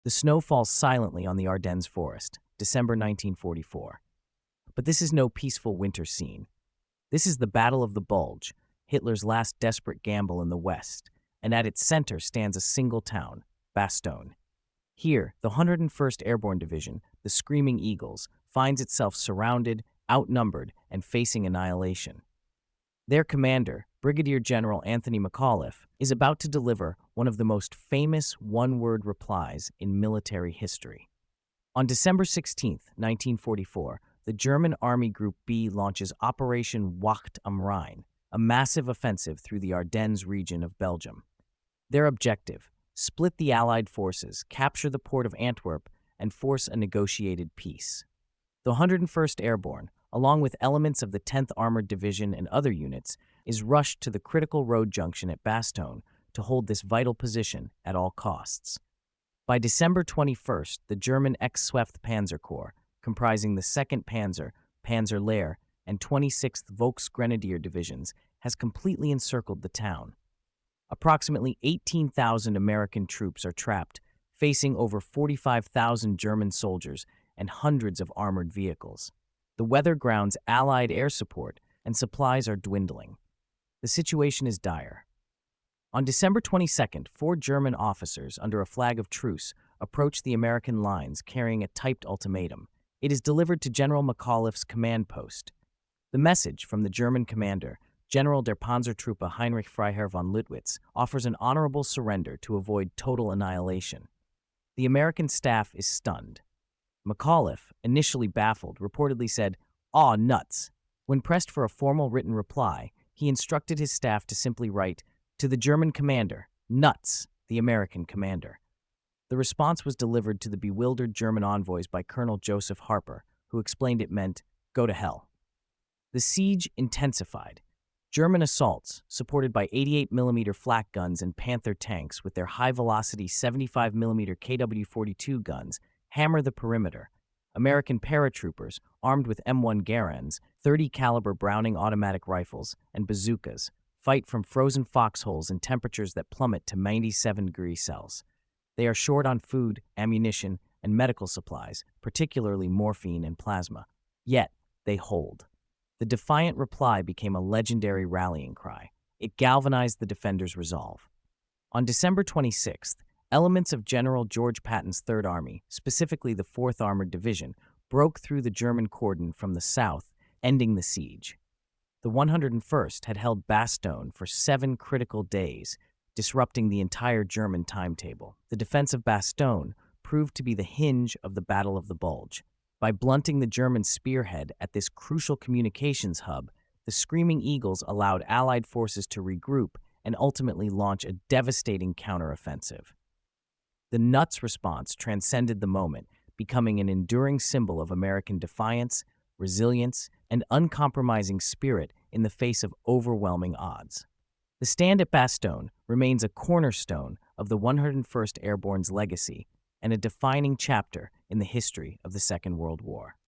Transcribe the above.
The snow falls silently on the Ardennes forest, December 1944. But this is no peaceful winter scene. This is the Battle of the Bulge, Hitler's last desperate gamble in the West, and at its center stands a single town, Bastogne. Here, the 101st Airborne Division, the Screaming Eagles, finds itself surrounded, outnumbered, and facing annihilation. Their commander, Brigadier General Anthony McAuliffe, is about to deliver one of the most famous one-word replies in military history. On December 16, 1944, the German Army Group B launches Operation Wacht am Rhein, a massive offensive through the Ardennes region of Belgium. Their objective: split the Allied forces, capture the port of Antwerp, and force a negotiated peace. The 101st Airborne, along with elements of the 10th Armored Division and other units, is rushed to the critical road junction at Bastogne to hold this vital position at all costs. By December 21st, the German Ex-Swift Panzer Corps, comprising the 2nd Panzer, Panzer Lehr, and 26th Volksgrenadier Divisions, has completely encircled the town. Approximately 18,000 American troops are trapped, facing over 45,000 German soldiers and hundreds of armored vehicles. The weather grounds Allied air support, and supplies are dwindling. The situation is dire. On December 22nd, 4 German officers, under a flag of truce, approach the American lines carrying a typed ultimatum. It is delivered to General McAuliffe's command post. The message from the German commander, General der Panzertruppe Heinrich Freiherr von Luttwitz, offers an honorable surrender to avoid total annihilation. The American staff is stunned. McAuliffe, initially baffled, reportedly said, "Aw, nuts." When pressed for a formal written reply, he instructed his staff to simply write, "To the German commander, nuts, the American commander." The response was delivered to the bewildered German envoys by Colonel Joseph Harper, who explained it meant, "Go to hell." The siege intensified. German assaults, supported by 88mm flak guns and Panther tanks with their high-velocity 75mm KW-42 guns, hammer the perimeter. American paratroopers, armed with M1 Garands, 30-caliber Browning automatic rifles, and bazookas, fight from frozen foxholes in temperatures that plummet to 97-degree Celsius. They are short on food, ammunition, and medical supplies, particularly morphine and plasma. Yet, they hold. The defiant reply became a legendary rallying cry. It galvanized the defenders' resolve. On December 26th, elements of General George Patton's Third Army, specifically the 4th Armored Division, broke through the German cordon from the south, ending the siege. The 101st had held Bastogne for 7 critical days, disrupting the entire German timetable. The defense of Bastogne proved to be the hinge of the Battle of the Bulge. By blunting the German spearhead at this crucial communications hub, the Screaming Eagles allowed Allied forces to regroup and ultimately launch a devastating counteroffensive. The nuts response transcended the moment, becoming an enduring symbol of American defiance, resilience, and uncompromising spirit in the face of overwhelming odds. The stand at Bastogne remains a cornerstone of the 101st Airborne's legacy and a defining chapter in the history of the Second World War.